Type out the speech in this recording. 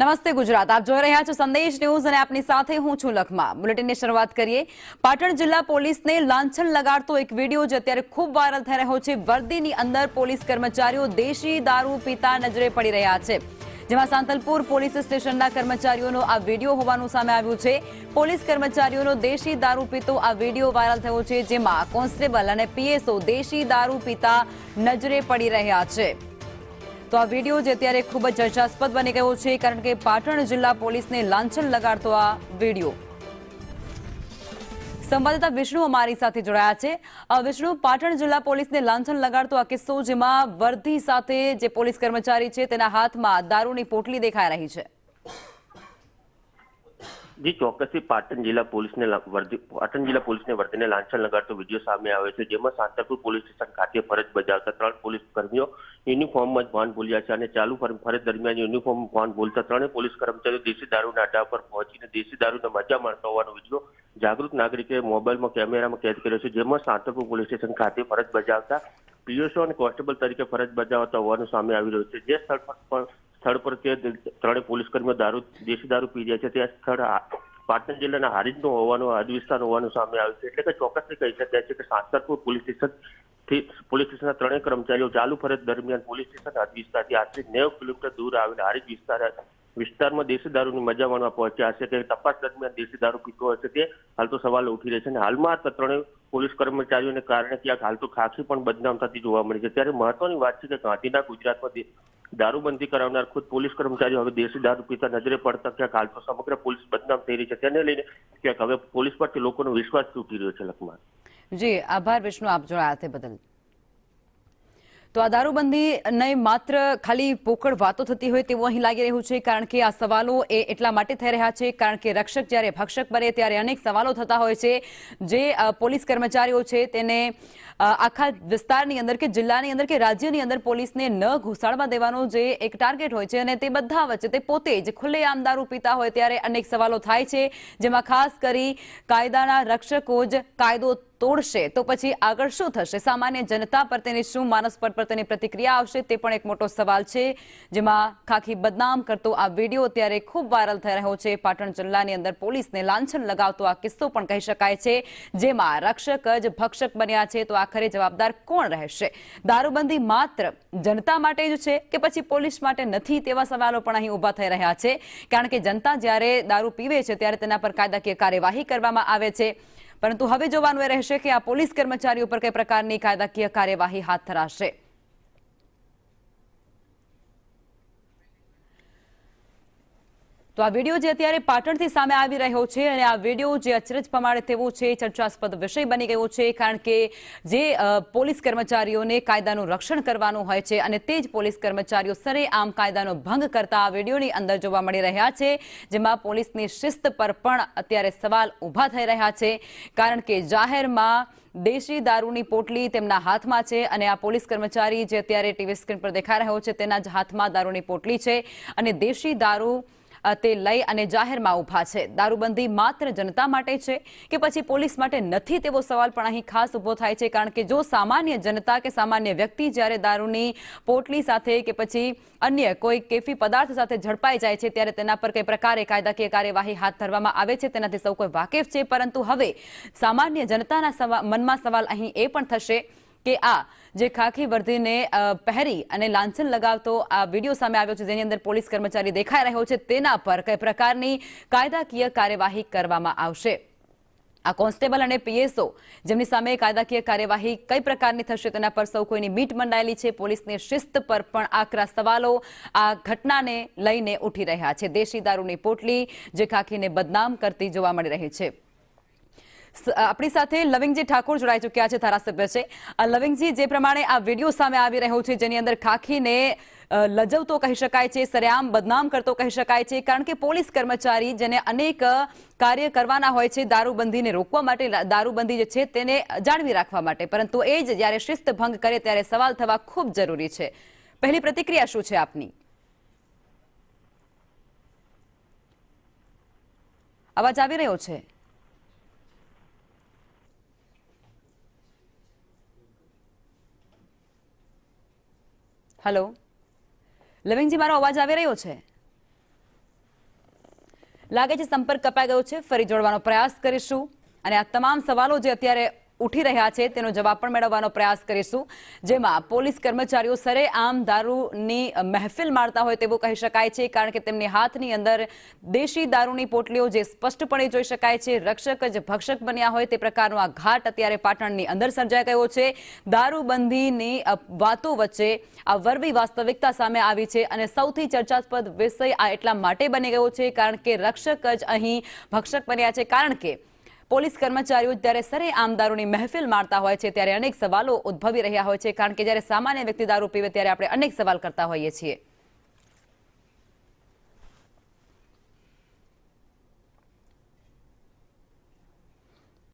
નમસ્તે ગુજરાત, આપ જોઈ રહ્યા છો સંદેશ ન્યૂઝ અને આપની સાથે હું છું લખમા। બુલેટિનની શરૂઆત કરીએ। પાટણ જિલ્લા પોલીસને લાંછન લગાડતો એક વિડીયો જે અત્યારે ખૂબ વાયરલ થઈ રહ્યો છે। વર્દીની અંદર પોલીસ કર્મચારીઓ દેશી દારૂ પીતા નજરે પડી રહ્યા છે, જેમાં સાંતલપુર પોલીસ સ્ટેશનના કર્મચારીઓનો આ વિડીયો હોવાનું સામે આવ્યું છે। પોલીસ કર્મચારીઓનો દેશી દારૂ પીતો આ વિડીયો વાયરલ થયો છે, જેમાં કોન્સ્ટેબલ અને પીએસઓ દેશી દારૂ પીતા નજરે પડી રહ્યા છે। તો આ વિડીયો જે અત્યારે ખૂબ જ ચર્ચાસ્પદ બની ગયો છે, કારણ કે પાટણ જિલ્લા પોલીસને લાંછન લગાડતો આ વિડીયો। સંવાદદાતા વિષ્ણુ અમારી સાથે જોડાયા છે। વિષ્ણુ, પાટણ જિલ્લા પોલીસને લાંછન લગાડતો આ કિસ્સો, જેમાં વર્દી સાથે જે પોલીસ કર્મચારી છે તેના હાથમાં દારૂની પોટલી દેખાઈ રહી છે। जी ચોક્કસથી પાટણ જિલ્લા પોલીસને વર્દીને લાંછન લગાડતો વિડીયો સામે આવ્યો છે, જેમાં સાંતલપુર પોલીસ સ્ટેશન ખાતે ફરજ બજાવતા 3 પોલીસ કર્મીઓ યુનિફોર્મમાં જ ભાન ભૂલ્યા છે અને ચાલુ ફરજ દરમિયાન યુનિફોર્મ ભાન ભૂલતા 3 પોલીસ કર્મચારીઓ દેશી દારૂના અડ્ડા પર પહોંચીને દેશી દારૂના મજા માણતા હોવાનો વિડીયો જાગૃત નાગરિકે મોબાઈલમાં કેમેરામાં કેદ કર્યો છે, જેમાં સાંતલપુર પોલીસ સ્ટેશન ખાતે ફરજ બજાવતા પીએસઓ અને કોન્સ્ટેબલ તરીકે ફરજ બજાવતા હોવાનું સામે આવી રહ્યું છે। જે સ્થળ પર તે 3 પોલીસ કર્મીઓ દેશી દારૂ પી રહ્યા છે, તે સ્થળ પાટણ જિલ્લાના હારીજનો હોવાનો હદ વિસ્તાર હોવાનું સામે આવ્યું છે। એટલે કે ચોક્કસથી કહી શકાય છે કે સાંતલપુર પોલીસ સ્ટેશનના 3 કર્મચારીઓ ચાલુ ફરજ દરમિયાન પોલીસ સ્ટેશન હદ વિસ્તારથી આશરે 90 કિલોમીટર દૂર આવેલા હારીજ વિસ્તારમાં દેશી દારૂની મજા માણવા પહોંચ્યા હશે, કે તપાસ દરમિયાન દેશી દારૂ પીતો હશે, તે હાલ તો સવાલો ઉઠી રહ્યા છે। અને હાલમાં 3 પોલીસ કર્મચારીઓને કારણે ક્યાંક હાલ તો ખાખી પણ બદનામ થતી જોવા મળી છે। ત્યારે મહત્વની વાત છે કે ગાંધીના ગુજરાતમાં દારૂબંધી કરાવનાર ખુદ પોલીસ કર્મચારીઓ હવે દેશી દારૂ પીતા નજરે પડતા ક્યાંક હાલ તો સમગ્ર પોલીસ બદનામ થઈ રહી છે। તેને લઈને ક્યાંક હવે પોલીસ પરથી લોકોનો વિશ્વાસ તૂટી રહ્યો છે। લખમા જી આભાર વિષ્ણુ, આપ જોડાયા તે બદલ। તો આ દારૂબંધી નહીં માત્ર ખાલી પોકળ વાતો થતી હોય તેવું અહીં લાગી રહ્યું છે, કારણ કે આ સવાલો એટલા માટે થઈ રહ્યા છે કારણ કે રક્ષક જ્યારે ભક્ષક બને ત્યારે અનેક સવાલો થતા હોય છે। જે પોલીસ કર્મચારીઓ છે તેને આખા વિસ્તારની અંદર કે જિલ્લાની અંદર કે રાજ્યની અંદર પોલીસને ન ઘુસાડવા દેવાનો જે એક ટાર્ગેટ હોય છે, અને તે બધા વચ્ચે તે પોતે જ ખુલ્લેઆમ દારૂ પીતા હોય ત્યારે અનેક સવાલો થાય છે, જેમાં ખાસ કરી કાયદાના રક્ષકો જ કાયદો તોડશે તો પછી આગળ શું થશે? સામાન્ય જનતા પર તેની શું માનસ પર તેની પ્રતિક્રિયા આવશે, તે પણ એક મોટો સવાલ છે, જેમાં ખાખી બદનામ કરતો આ વિડીયો અત્યારે ખૂબ વાયરલ થઈ રહ્યો છે। પાટણ જિલ્લાની અંદર પોલીસને લાંછન લગાવતો આ કિસ્સો પણ કહી શકાય છે, જેમાં રક્ષક જ ભક્ષક બન્યા છે। તો આખરે જવાબદાર કોણ રહેશે? દારૂબંધી માત્ર જનતા માટે જ છે કે પછી પોલીસ માટે નથી, તેવા સવાલો પણ અહીં ઉભા થઈ રહ્યા છે, કારણ કે જનતા જ્યારે દારૂ પીવે છે ત્યારે તેના પર કાયદાકીય કાર્યવાહી કરવામાં આવે છે, પરંતુ હવે જોવાનું એ રહેશે કે આ પોલીસ કર્મચારીઓ પર કઈ પ્રકારની કાયદાકીય કાર્યવાહી હાથ ધરાશે। તો આ વિડીયો જે અત્યારે પાટણથી સામે આવી રહ્યો છે, અને આ વિડીયો જે અચરજ પ્રમાણે તેવો છે, ચર્ચાસ્પદ વિષય બની ગયો છે, કારણ કે જે પોલીસ કર્મચારીઓને કાયદાનું રક્ષણ કરવાનું હોય છે અને તે જ પોલીસ કર્મચારીઓ સરેઆમ કાયદાનો ભંગ કરતા આ વિડીયોની અંદર જોવા મળી રહ્યા છે, જેમાં પોલીસની શિસ્ત પર પણ અત્યારે સવાલ ઊભા થઈ રહ્યા છે, કારણ કે જાહેરમાં દેશી દારૂની પોટલી તેમના હાથમાં છે, અને આ પોલીસ કર્મચારી જે અત્યારે ટીવી સ્ક્રીન પર દેખાઈ રહ્યો છે તેના જ હાથમાં દારૂની પોટલી છે, અને દેશી દારૂ તે લઈ અને જાહેરમાં ઊભા છે। દારૂબંધી માત્ર જનતા માટે છે કે પછી પોલીસ માટે નથી, તેવો સવાલ પણ અહીં ખાસ ઊભો થાય છે, કારણ કે જો સામાન્ય જનતા કે સામાન્ય વ્યક્તિ જ્યારે દારૂની પોટલી સાથે કે પછી અન્ય કોઈ કેફી પદાર્થ સાથે ઝડપાઈ જાય છે ત્યારે તેના પર કઈ પ્રકારે કાયદાકીય કાર્યવાહી હાથ ધરવામાં આવે છે તેનાથી સૌ કોઈ વાકેફ છે। પરંતુ હવે સામાન્ય જનતાના મનમાં સવાલ અહીં એ પણ થશે કે આ જે ખાખી વર્દીને પહેરી અને લાંછન લગાવતો આ વિડીયો સામે આવ્યો છે, જેની અંદર પોલીસ કર્મચારી દેખાઈ રહ્યો છે, તેના પર કઈ પ્રકારની કાયદાકીય કાર્યવાહી કરવામાં આવશે? આ કોન્સ્ટેબલ અને પીએસઓ જેમની સામે કાયદાકીય કાર્યવાહી કઈ પ્રકારની થશે તેના પર સૌ કોઈની મીટ મંડાયેલી છે। પોલીસની શિસ્ત પર પણ આકરા સવાલો આ ઘટનાને લઈને ઉઠી રહ્યા છે। દેશી દારૂની પોટલી જે ખાખીને બદનામ કરતી જોવા મળી રહી છે। આપણી સાથે લવિંગજી ઠાકોર જોડાઈ ચૂક્યા છે, ધારાસભ્ય છે। લવિંગજી, જે પ્રમાણે આ વિડીયો સામે આવી રહ્યો છે, જેની અંદર ખાખીને લજવતો કહી શકાય છે, સરેઆમ બદનામ કરતો કહી શકાય છે, કારણ કે પોલીસ કર્મચારી જેને અનેક કાર્ય કરવાના હોય છે દારૂબંધીને રોકવા માટે, દારૂબંધી જે છે તેને જાળવી રાખવા માટે, પરંતુ એ જ જ્યારે શિસ્ત ભંગ કરે ત્યારે સવાલ થવા ખૂબ જરૂરી છે। પહેલી પ્રતિક્રિયા શું છે આપની? અવાજ આવી રહ્યો છે? હેલો, લવિંગજી, મારો અવાજ આવી રહ્યો છે? લાગે છે સંપર્ક કપાઈ ગયો છે, ફરી જોડવાનો પ્રયાસ કરીશું અને આ તમામ સવાલો જે અત્યારે ઉઠી રહ્યા છે તેનો જવાબ પણ મેળવવાનો પ્રયાસ કરીશું, જેમાં પોલીસ કર્મચારીઓ સરેઆમ દારૂની મહેફિલ મારતા હોય તેવું કહી શકાય છે, કારણ કે તેમની હાથની અંદર દેશી દારૂની પોટલીઓ જે સ્પષ્ટપણે જોઈ શકાય છે. રક્ષક જ ભક્ષક બન્યા હોય તે પ્રકારનો આ ઘાટ અત્યારે પાટણની અંદર સર્જાઈ ગયો છે. દારૂબંધીની વાતો વચ્ચે આ વરવી વાસ્તવિકતા સામે આવી છે અને સૌથી ચર્ચાસ્પદ વિષય આ એટલા માટે બની ગયો છે કારણ કે રક્ષક જ અહીં ભક્ષક બન્યા છે, કારણ કે પોલીસ કર્મચારીઓ જ્યારે સરેઆમ દારૂની મહેફિલ મારતા હોય છે ત્યારે અનેક સવાલો ઉદ્ભવી રહ્યા હોય છે, કારણ કે જ્યારે સામાન્ય વ્યક્તિ દારૂ પીવે ત્યારે આપણે અનેક સવાલ કરતા હોઈએ છીએ.